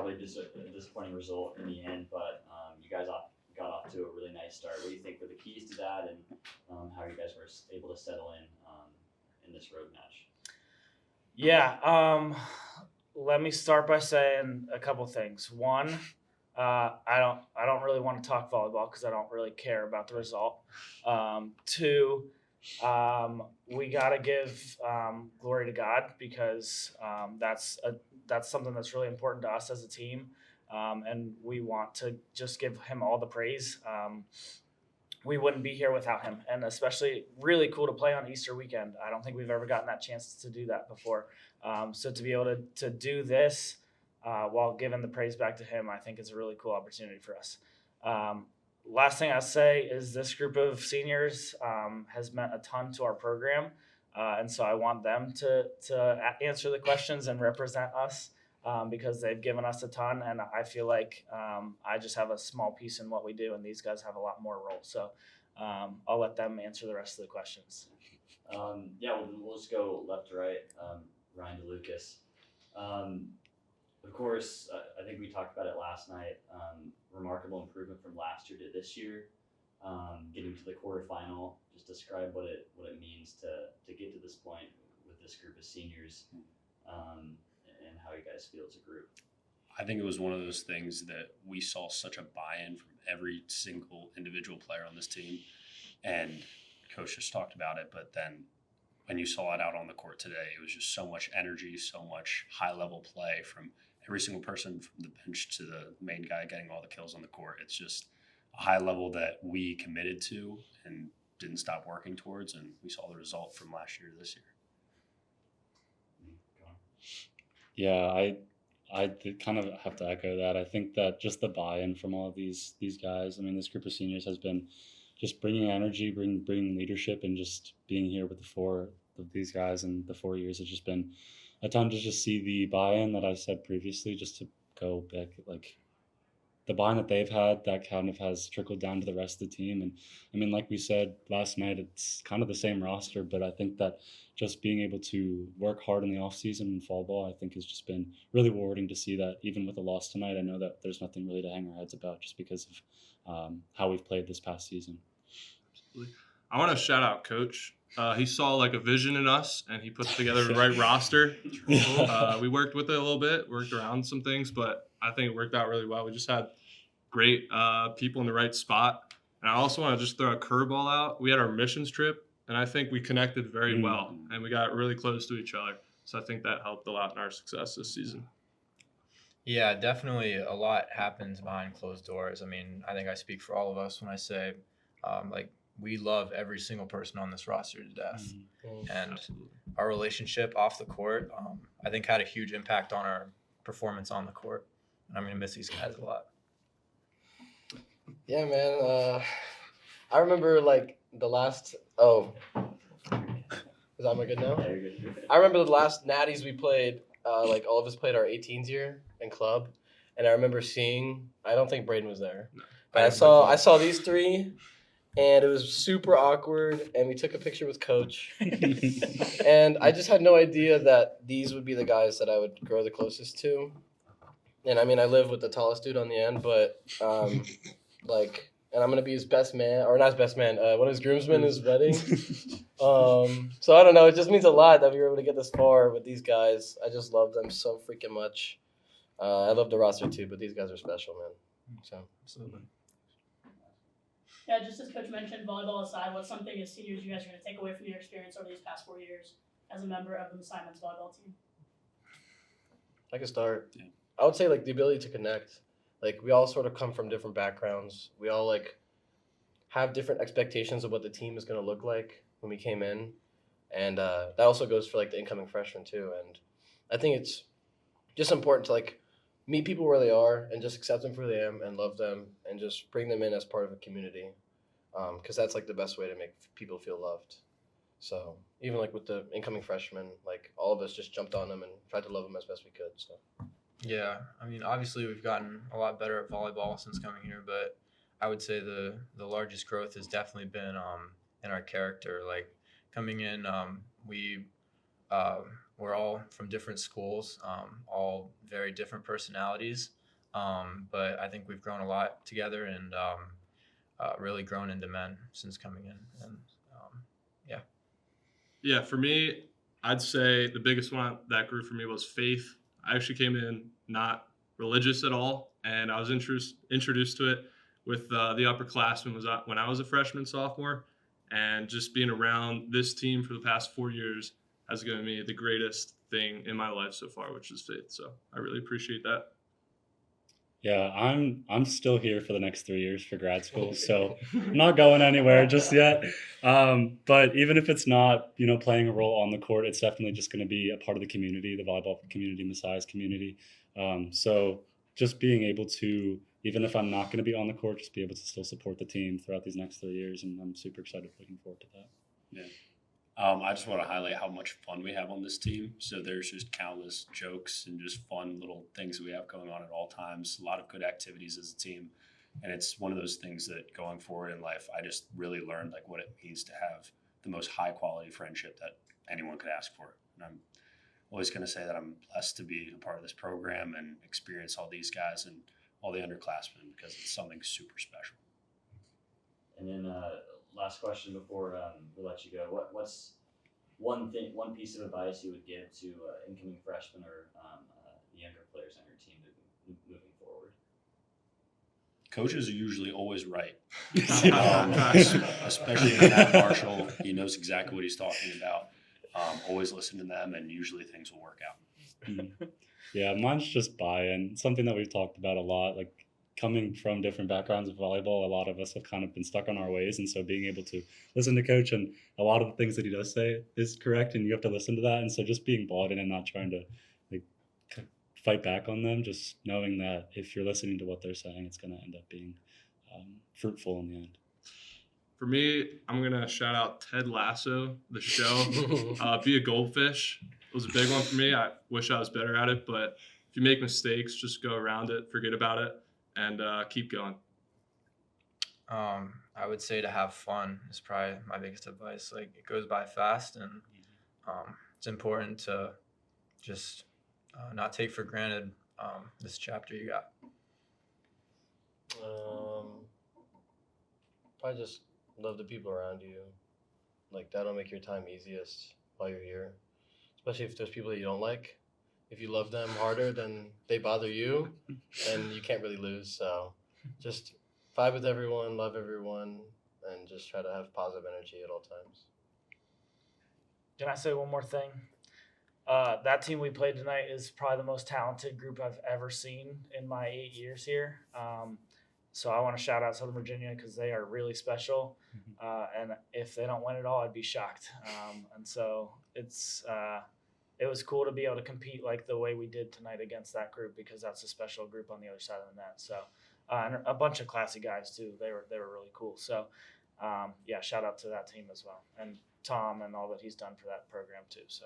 probably just a disappointing result in the end, but you guys got off to a really nice start. What do you think were the keys to that, and how you guys were able to settle in this road match? Yeah, let me start by saying a couple things. One, I don't really want to talk volleyball because I don't really care about the result. Two, we got to give glory to God because that's something that's really important to us as a team, and we want to just give him all the praise. We wouldn't be here without him, and especially really cool to play on Easter weekend. I don't think we've ever gotten that chance to do that before. So to be able to do this while giving the praise back to him, I think is a really cool opportunity for us. Last thing I'll say is this group of seniors has meant a ton to our program, and so I want them to answer the questions and represent us because they've given us a ton, and I feel like I just have a small piece in what we do, and these guys have a lot more role. So I'll let them answer the rest of the questions. Yeah, we'll just go left to right. Ryan to Lucas. Of course, I think we talked about it last night. Remarkable improvement from last year to this year. Getting to the quarterfinal. Just describe what it means to get to this point with this group of seniors, and how you guys feel as a group. I think it was one of those things that we saw such a buy-in from every single individual player on this team, and Coach just talked about it, but then when you saw it out on the court today, it was just so much energy, so much high-level play from every single person from the bench to the main guy getting all the kills on the court. It's just a high level that we committed to and didn't stop working towards, and we saw the result from last year to this year. Yeah, I kind of have to echo that. I think that just the buy-in from all of these guys. I mean, this group of seniors has been just bringing energy, bringing leadership, and just being here with the four of these guys in the 4 years. It's just been a ton to just see the buy-in that I said previously, just to go back, like the buy-in that they've had, that kind of has trickled down to the rest of the team. And I mean, like we said last night, it's kind of the same roster, but I think that just being able to work hard in the off season in fall ball, I think has just been really rewarding to see that. Even with the loss tonight, I know that there's nothing really to hang our heads about just because of how we've played this past season. Absolutely. I want to shout out Coach. He saw like a vision in us, and he put together the right roster. We worked with it a little bit, worked around some things, but I think it worked out really well. We just had great people in the right spot. And I also want to just throw a curveball out. We had our missions trip, and I think we connected very well, and we got really close to each other. So I think that helped a lot in our success this season. Yeah, definitely a lot happens behind closed doors. I mean, I think I speak for all of us when I say, we love every single person on this roster to death. And Absolutely. Our relationship off the court, I think had a huge impact on our performance on the court. And I'm going to miss these guys a lot. Yeah, man. I remember like the last. Oh, is that my good now? Yeah, you're good. I remember the last natties we played. Like all of us played our 18s year in club, and I remember seeing. I don't think Braden was there, but I saw these three, and it was super awkward. And we took a picture with Coach, and I just had no idea that these would be the guys that I would grow the closest to. And I mean, I live with the tallest dude on the end, but and I'm gonna be his best man, or not his best man, one of his groomsmen in his wedding. So I don't know. It just means a lot that we were able to get this far with these guys. I just love them so freaking much. I love the roster too, but these guys are special, man. So Absolutely. Yeah, just as Coach mentioned, volleyball aside, what's something as seniors you guys are going to take away from your experience over these past 4 years as a member of the Simon's volleyball team? I can start. Yeah. I would say like the ability to connect. Like we all sort of come from different backgrounds. We all like have different expectations of what the team is going to look like when we came in, and that also goes for like the incoming freshmen too. And I think it's just important to like meet people where they are and just accept them for who they are and love them and just bring them in as part of a community, because that's like the best way to make people feel loved. So even like with the incoming freshmen, like all of us just jumped on them and tried to love them as best we could. So. Yeah, I mean, obviously we've gotten a lot better at volleyball since coming here, but I would say the largest growth has definitely been in our character. Like coming in, we we're all from different schools, all very different personalities. But I think we've grown a lot together and really grown into men since coming in. And Yeah, for me, I'd say the biggest one that grew for me was faith. I actually came in not religious at all, and I was introduced to it with the upperclassmen when I was a freshman, sophomore, and just being around this team for the past 4 years has given me the greatest thing in my life so far, which is faith. So I really appreciate that. Yeah, I'm still here for the next 3 years for grad school, so I'm not going anywhere just yet. But even if it's not, playing a role on the court, it's definitely just going to be a part of the community, the volleyball community, Messiah's community. So just being able to, even if I'm not going to be on the court, just be able to still support the team throughout these next 3 years, and I'm super excited, looking forward to that. Yeah. I just want to highlight how much fun we have on this team. So there's just countless jokes and just fun little things we have going on at all times. A lot of good activities as a team. And it's one of those things that going forward in life, I just really learned like what it means to have the most high quality friendship that anyone could ask for. And I'm always going to say that I'm blessed to be a part of this program and experience all these guys and all the underclassmen because it's something super special. And then last question before we let you go. What's one piece of advice you would give to incoming freshmen or the younger players on your team moving forward? Coaches are usually always right, especially Matt Marshall. He knows exactly what he's talking about. Always listen to them, and usually things will work out. Yeah, mine's just buy-in. Something that we've talked about a lot. Like coming from different backgrounds of volleyball, a lot of us have kind of been stuck on our ways, and so being able to listen to coach and a lot of the things that he does say is correct, and you have to listen to that. And so just being bought in and not trying to like fight back on them, just knowing that if you're listening to what they're saying, it's going to end up being fruitful in the end. For me, I'm going to shout out Ted Lasso, the show. Be a goldfish. It was a big one for me. I wish I was better at it, but if you make mistakes, just go around it, forget about it, and keep going. I would say to have fun is probably my biggest advice. Like it goes by fast, and it's important to just not take for granted this chapter you got. Probably just love the people around you. Like that'll make your time easiest while you're here, especially if there's people that you don't like. If you love them harder than they bother you, then you can't really lose. So just vibe with everyone, love everyone, and just try to have positive energy at all times. Can I say one more thing? That team we played tonight is probably the most talented group I've ever seen in my 8 years here. So I want to shout out Southern Virginia because they are really special. And if they don't win it all, I'd be shocked. And so it was cool to be able to compete like the way we did tonight against that group because that's a special group on the other side of the net. So and a bunch of classy guys too. They were really cool. So shout out to that team as well, and Tom and all that he's done for that program too. So.